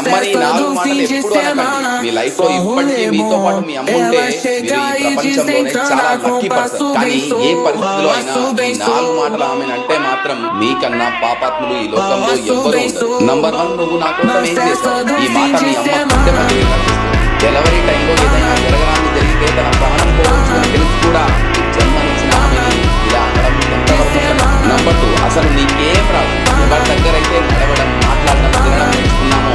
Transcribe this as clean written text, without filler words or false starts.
అమ్మని నాలుగు మాటలు ఎప్పుడు అనకండి. మీ లైఫ్ లో ఇప్పటికీ మీతో పాటు మీ అమ్మ ఉంటే మీరు ఈ ప్రపంచంలోనే చాలా లక్కీ పర్సన్. కానీ ఏ పరిస్థితిలో అయినా ఈ నాలుగు మాటలు ఆమెను అంటే మాత్రం మీకన్నా పాపాత్ములు ఈ లోకంలో ఎవ్వరూ ఉండరు. నంబర్ 1, నువ్వు నా కోసం ఏం చేస్తావు? ఈ మాట మీ అమ్మ గుండె మధ్య డెలివరీ టైంలో ఏదైనా జరగడానికి జరిగితే తన ప్రాణం పోవచ్చు అని తెలిసి కూడా జన్మనిచ్చిన ఆమెని ఇలా అనడం ఎంతవరకు? నంబర్ 2, అసలు నీకేం రాదు. ఎవరి దగ్గర అయితే నడవడం, మాట్లాడడం, తినడం నేర్చుకున్నామో